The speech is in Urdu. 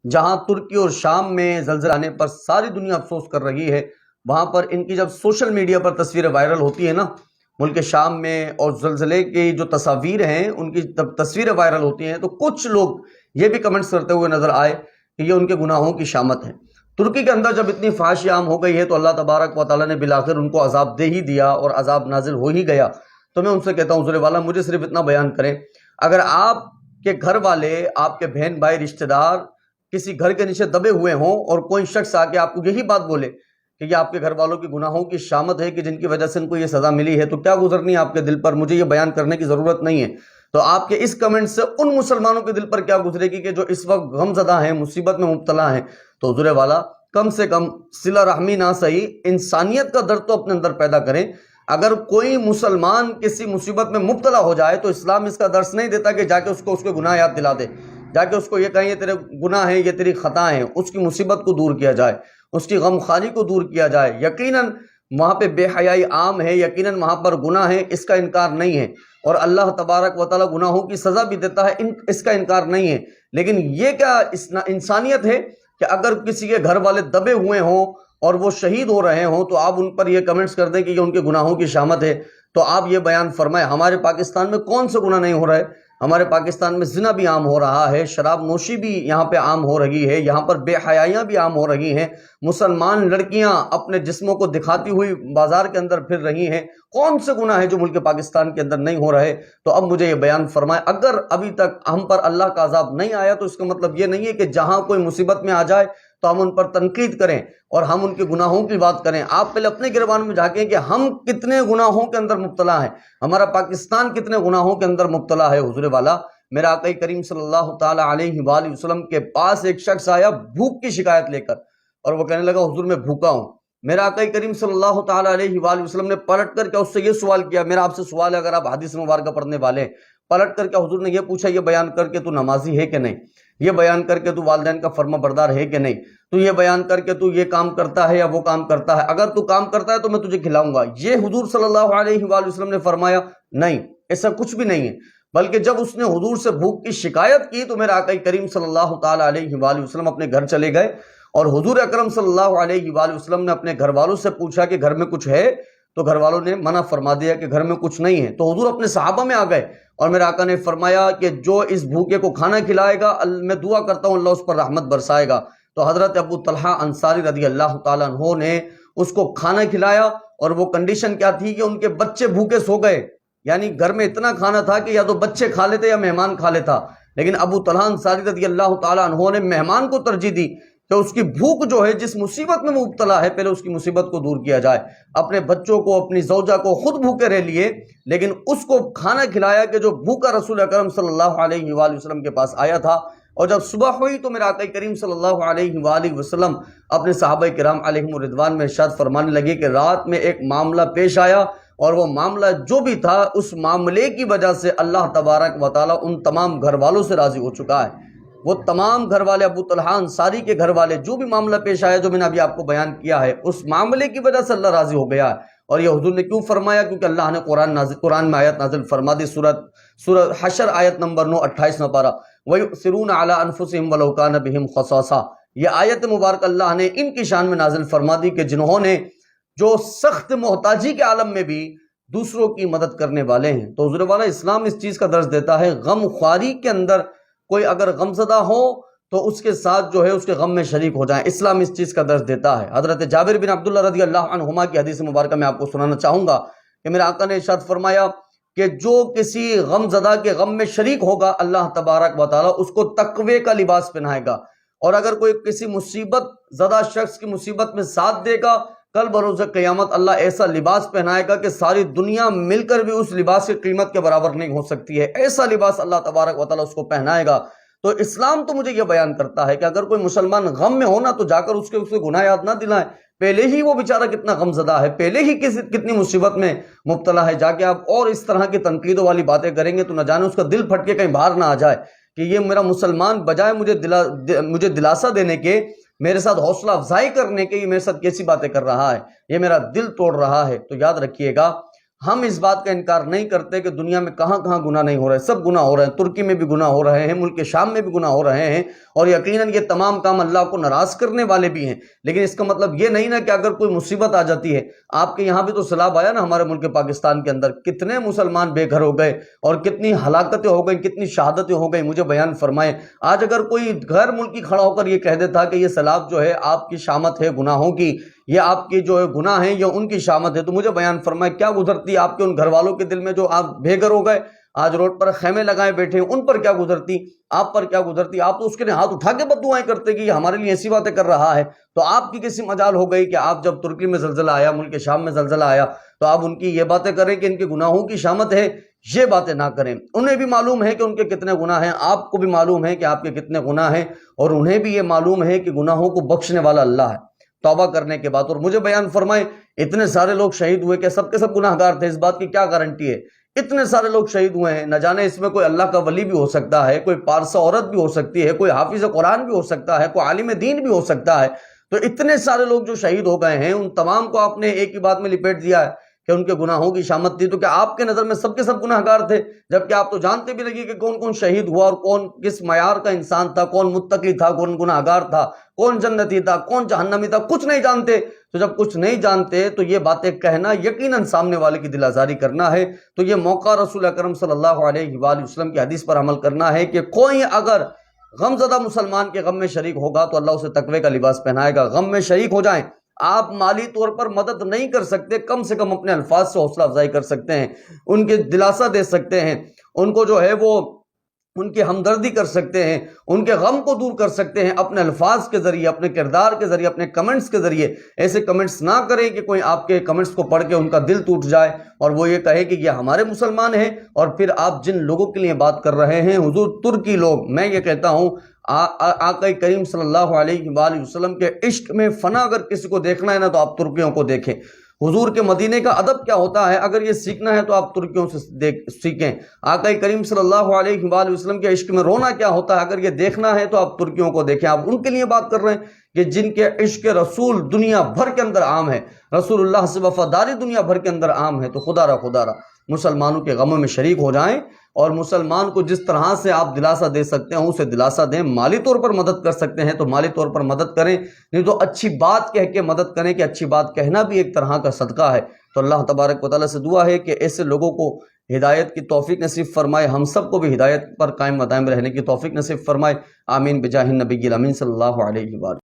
جہاں ترکی اور شام میں زلزلہ آنے پر ساری دنیا افسوس کر رہی ہے، وہاں پر ان کی جب سوشل میڈیا پر تصویریں وائرل ہوتی ہیں نا، ملک شام میں، اور زلزلے کی جو تصاویر ہیں ان کی جب تصویریں وائرل ہوتی ہیں تو کچھ لوگ یہ بھی کمنٹس کرتے ہوئے نظر آئے کہ یہ ان کے گناہوں کی شامت ہے۔ ترکی کے اندر جب اتنی فحاشی عام ہو گئی ہے تو اللہ تبارک و تعالیٰ نے بالآخر ان کو عذاب دے ہی دیا اور عذاب نازل ہو ہی گیا۔ تو میں ان سے کہتا ہوں حضور والا مجھے صرف اتنا بیان کریں، اگر آپ کے گھر والے، آپ کے بہن بھائی، رشتہ دار کسی گھر کے نیچے دبے ہوئے ہوں اور کوئی شخص آ کے آپ کو یہی بات بولے کہ یہ آپ کے گھر والوں کی گناہوں کی شامت ہے کہ جن کی وجہ سے ان کو یہ سزا ملی ہے، تو کیا گزرنی ہے آپ کے دل پر؟ مجھے یہ بیان کرنے کی ضرورت نہیں ہے، تو آپ کے اس کمنٹ سے ان مسلمانوں کے دل پر کیا گزرے گی کہ جو اس وقت غم زدہ ہیں، مصیبت میں مبتلا ہیں۔ تو حضور والا کم سے کم صلہ رحمی نہ صحیح، انسانیت کا درد تو اپنے اندر پیدا کریں۔ اگر کوئی مسلمان کسی مصیبت میں مبتلا ہو جائے تو اسلام اس کا درس نہیں دیتا کہ جا کے اس کو اس کے گناہ یاد دلا دے، جا کے اس کو یہ کہیں یہ تیرے گناہ ہیں، یہ تیری خطائیں ہیں۔ اس کی مصیبت کو دور کیا جائے، اس کی غم خاری کو دور کیا جائے۔ یقیناً وہاں پہ بے حیائی عام ہے، یقیناً وہاں پر گناہ ہے، اس کا انکار نہیں ہے، اور اللہ تبارک و تعالیٰ گناہوں کی سزا بھی دیتا ہے، اس کا انکار نہیں ہے۔ لیکن یہ کیا انسانیت ہے کہ اگر کسی کے گھر والے دبے ہوئے ہوں اور وہ شہید ہو رہے ہوں تو آپ ان پر یہ کمنٹس کر دیں کہ یہ ان کے گناہوں کی شامت ہے؟ تو آپ یہ بیان فرمائیں، ہمارے پاکستان میں کون سے گناہ نہیں ہو رہا ہے؟ ہمارے پاکستان میں زنا بھی عام ہو رہا ہے، شراب نوشی بھی یہاں پہ عام ہو رہی ہے، یہاں پر بے حیائیاں بھی عام ہو رہی ہیں، مسلمان لڑکیاں اپنے جسموں کو دکھاتی ہوئی بازار کے اندر پھر رہی ہیں۔ کون سے گناہ ہیں جو ملک پاکستان کے اندر نہیں ہو رہے؟ تو اب مجھے یہ بیان فرمائیں، اگر ابھی تک ہم پر اللہ کا عذاب نہیں آیا تو اس کا مطلب یہ نہیں ہے کہ جہاں کوئی مصیبت میں آ جائے تو ہم ان پر تنقید کریں اور ہم ان کے گناہوں کی بات کریں۔ آپ پہلے اپنے گریبان میں جھانکیں کہ ہم کتنے گناہوں کے اندر مبتلا ہیں، ہمارا پاکستان کتنے گناہوں کے اندر مبتلا ہے۔ حضور والا میرا آقا کریم صلی اللہ تعالی علیہ وآلہ وسلم کے پاس ایک شخص آیا بھوک کی شکایت لے کر، اور وہ کہنے لگا حضور میں بھوکا ہوں۔ میرا آقا کریم صلی اللہ تعالی علیہ وآلہ وسلم نے پلٹ کر کے اس سے یہ سوال کیا، میرا آپ سے سوال ہے اگر آپ حدیث مبارکہ پڑھنے والے ہیں، پلٹ کر کے حضور نے یہ پوچھا، یہ بیان کر کے تو نمازی ہے کہ نہیں، یہ بیان کر کے تو والدین کا فرما بردار ہے کہ نہیں، تو یہ بیان کر کے تو یہ کام کرتا ہے یا وہ کام کرتا ہے، اگر تو کام کرتا ہے تو میں تجھے کھلاؤں گا۔ یہ حضور صلی اللہ علیہ وآلہ وسلم نے فرمایا نہیں، ایسا کچھ بھی نہیں ہے، بلکہ جب اس نے حضور سے بھوک کی شکایت کی تو میرا آقا کریم صلی اللہ تعالی علیہ وآلہ وسلم اپنے گھر چلے گئے، اور حضور اکرم صلی اللہ علیہ وآلہ وسلم نے اپنے گھر والوں سے پوچھا کہ گھر میں کچھ ہے، تو گھر والوں نے منع فرما دیا کہ گھر میں کچھ نہیں ہے۔ تو حضور اپنے صحابہ میں آ گئے اور میرے آقا نے فرمایا کہ جو اس بھوکے کو کھانا کھلائے گا میں دعا کرتا ہوں اللہ اس پر رحمت برسائے گا۔ تو حضرت ابو طلحہ انصاری رضی اللہ تعالیٰ عنہ نے اس کو کھانا کھلایا، اور وہ کنڈیشن کیا تھی کہ ان کے بچے بھوکے سو گئے، یعنی گھر میں اتنا کھانا تھا کہ یا تو بچے کھا لیتے یا مہمان کھا لیتا، لیکن ابو طلحہ انصاری رضی اللہ تعالیٰ عنہ نے مہمان کو ترجیح دی کہ اس کی بھوک جو ہے، جس مصیبت میں مبتلا ہے، پہلے اس کی مصیبت کو دور کیا جائے۔ اپنے بچوں کو، اپنی زوجہ کو خود بھوکے رہ لیے، لیکن اس کو کھانا کھلایا کہ جو بھوکا رسول اکرم صلی اللہ علیہ وآلہ وسلم کے پاس آیا تھا۔ اور جب صبح ہوئی تو میرا آقا کریم صلی اللہ علیہ وآلہ وسلم اپنے صحابہ کرام علیہم الرضوان میں ارشاد فرمانے لگے کہ رات میں ایک معاملہ پیش آیا، اور وہ معاملہ جو بھی تھا اس معاملے کی وجہ سے اللہ تبارک و تعالیٰ ان تمام گھر والوں سے راضی ہو چکا ہے۔ وہ تمام گھر والے، ابو طلحہ انصاری کے گھر والے، جو بھی معاملہ پیش آیا جو میں نے ابھی آپ کو بیان کیا ہے، اس معاملے کی وجہ سے اللہ راضی ہو گیا ہے۔ اور یہ حضور نے کیوں فرمایا؟ کیونکہ اللہ نے قرآن میں آیت نازل فرما دی، سورہ حشر آیت نمبر 9 28 پارہ، وَيُؤْثِرُونَ عَلَىٰ أَنفُسِهِمْ وَلَوْ كَانَ بِهِمْ خَصَاصَةٌ۔ یہ آیت مبارک اللہ نے ان کی شان میں نازل فرما دی کہ جنہوں نے جو سخت محتاجی کے عالم میں بھی دوسروں کی مدد کرنے والے ہیں۔ تو حضور والا اسلام اس چیز کا درس دیتا ہے، غم خواری کے اندر کوئی اگر غمزدہ ہو تو اس کے ساتھ جو ہے اس کے غم میں شریک ہو جائیں، اسلام اس چیز کا درس دیتا ہے۔ حضرت جابر بن عبداللہ رضی اللہ عنہما کی حدیث مبارکہ میں آپ کو سنانا چاہوں گا کہ میرے آقا نے ارشاد فرمایا کہ جو کسی غمزدہ کے غم میں شریک ہوگا اللہ تبارک و تعالیٰ اس کو تقوی کا لباس پہنائے گا، اور اگر کوئی کسی مصیبت زدہ شخص کی مصیبت میں ساتھ دے گا، کل بروز قیامت اللہ ایسا لباس پہنائے گا کہ ساری دنیا مل کر بھی اس لباس کی قیمت کے برابر نہیں ہو سکتی ہے، ایسا لباس اللہ تبارک و تعالیٰ اس کو پہنائے گا۔ تو اسلام تو مجھے یہ بیان کرتا ہے کہ اگر کوئی مسلمان غم میں ہونا تو جا کر اس کے گناہ یاد نہ دلائیں، پہلے ہی وہ بیچارہ کتنا غم زدہ ہے، پہلے ہی کتنی مصیبت میں مبتلا ہے، جا کے آپ اور اس طرح کی تنقیدوں والی باتیں کریں گے تو نہ جانے اس کا دل پھٹ کے کہیں باہر نہ آ جائے کہ یہ میرا مسلمان بجائے مجھے دلاسا دینے کے، میرے ساتھ حوصلہ افزائی کرنے کے، یہ میرے ساتھ کیسی باتیں کر رہا ہے، یہ میرا دل توڑ رہا ہے۔ تو یاد رکھیے گا ہم اس بات کا انکار نہیں کرتے کہ دنیا میں کہاں کہاں گناہ نہیں ہو رہے، سب گناہ ہو رہے ہیں، ترکی میں بھی گناہ ہو رہے ہیں، ملک شام میں بھی گناہ ہو رہے ہیں، اور یقیناً یہ تمام کام اللہ کو ناراض کرنے والے بھی ہیں۔ لیکن اس کا مطلب یہ نہیں نا کہ اگر کوئی مصیبت آ جاتی ہے، آپ کے یہاں بھی تو سیلاب آیا نا ہمارے ملک پاکستان کے اندر، کتنے مسلمان بے گھر ہو گئے اور کتنی ہلاکتیں ہو گئیں، کتنی شہادتیں ہو گئیں، مجھے بیان فرمائیں۔ آج اگر کوئی غیر ملکی کھڑا ہو کر یہ کہہ دیتا کہ یہ سیلاب جو ہے آپ کی شامت ہے گناہوں کی، یہ آپ کے جو ہے گناہ ہیں، یہ ان کی شامت ہے، تو مجھے بیان فرمائے کیا گزرتی آپ کے ان گھر والوں کے دل میں جو آپ بے گھر ہو گئے، آج روڈ پر خیمے لگائے بیٹھے ہیں، ان پر کیا گزرتی، آپ پر کیا گزرتی؟ آپ تو اس کے لیے ہاتھ اٹھا کے بد دعائیں کرتے کہ یہ ہمارے لیے ایسی باتیں کر رہا ہے۔ تو آپ کی کیسی مجال ہو گئی کہ آپ جب ترکی میں زلزلہ آیا، ملک شام میں زلزلہ آیا، تو آپ ان کی یہ باتیں کریں کہ ان کے گناہوں کی شامت ہے؟ یہ باتیں نہ کریں۔ انہیں بھی معلوم ہے کہ ان کے کتنے گناہ ہیں، آپ کو بھی معلوم ہے کہ آپ کے کتنے گناہ ہیں، اور انہیں بھی یہ معلوم ہے کہ گناہوں کو بخشنے والا اللہ ہے توبہ کرنے کے بعد۔ اور مجھے بیان فرمائیں، اتنے سارے لوگ شہید ہوئے، کہ سب کے سب گناہ گار تھے؟ اس بات کی کیا گارنٹی ہے؟ اتنے سارے لوگ شہید ہوئے ہیں، نہ جانے اس میں کوئی اللہ کا ولی بھی ہو سکتا ہے، کوئی پارسا عورت بھی ہو سکتی ہے، کوئی حافظ قرآن بھی ہو سکتا ہے، کوئی عالم دین بھی ہو سکتا ہے۔ تو اتنے سارے لوگ جو شہید ہو گئے ہیں، ان تمام کو آپ نے ایک ہی بات میں لپیٹ دیا ہے کہ ان کے گناہوں کی شامت تھی۔ تو کیا آپ کے نظر میں سب کے سب گناہ گار تھے؟ جبکہ آپ تو جانتے بھی نہیں کہ کون کون شہید ہوا، اور کون کس معیار کا انسان تھا، کون متقی تھا، کون گناہ گار تھا، کون جنتی تھا، کون جہنمی تھا، کچھ نہیں جانتے۔ تو جب کچھ نہیں جانتے تو یہ باتیں کہنا یقیناً سامنے والے کی دل آزاری کرنا ہے۔ تو یہ موقع رسول اکرم صلی اللہ علیہ وآلہ وسلم کی حدیث پر عمل کرنا ہے کہ کوئی اگر غم زدہ مسلمان کے غم میں شریک ہوگا تو اللہ اسے تقوی کا لباس پہنائے گا۔ غم میں شریک ہو جائیں، آپ مالی طور پر مدد نہیں کر سکتے، کم سے کم اپنے الفاظ سے حوصلہ افزائی کر سکتے ہیں، ان کے دلاسا دے سکتے ہیں، ان کو جو ہے وہ ان کی ہمدردی کر سکتے ہیں، ان کے غم کو دور کر سکتے ہیں اپنے الفاظ کے ذریعے، اپنے کردار کے ذریعے، اپنے کمنٹس کے ذریعے۔ ایسے کمنٹس نہ کریں کہ کوئی آپ کے کمنٹس کو پڑھ کے ان کا دل ٹوٹ جائے اور وہ یہ کہے کہ یہ ہمارے مسلمان ہیں، اور پھر آپ جن لوگوں کے لیے بات کر رہے ہیں حضور ترکی لوگ، میں یہ کہتا ہوں آقا کریم صلی اللہ علیہ وآلہ وسلم کے عشق میں فنا اگر کسی کو دیکھنا ہے نا تو آپ ترکیوں کو دیکھیں۔ حضور کے مدینے کا ادب کیا ہوتا ہے اگر یہ سیکھنا ہے تو آپ ترکیوں سے سیکھیں۔ آقا کریم صلی اللہ علیہ وآلہ وسلم کے عشق میں رونا کیا ہوتا ہے اگر یہ دیکھنا ہے تو آپ ترکیوں کو دیکھیں۔ آپ ان کے لیے بات کر رہے ہیں کہ جن کے عشق رسول دنیا بھر کے اندر عام ہے، رسول اللہ سے وفاداری دنیا بھر کے اندر عام ہے۔ تو خدا را مسلمانوں کے غموں میں شریک ہو جائیں، اور مسلمان کو جس طرح سے آپ دلاسا دے سکتے ہیں اسے دلاسا دیں۔ مالی طور پر مدد کر سکتے ہیں تو مالی طور پر مدد کریں، نہیں تو اچھی بات کہہ کے مدد کریں، کہ اچھی بات کہنا بھی ایک طرح کا صدقہ ہے۔ تو اللہ تبارک و تعالیٰ سے دعا ہے کہ ایسے لوگوں کو ہدایت کی توفیق نصیب فرمائے، ہم سب کو بھی ہدایت پر قائم و دائم رہنے کی توفیق نصیب فرمائے۔ آمین بجاہ النبی الامین صلی اللہ علیہ وآلہ۔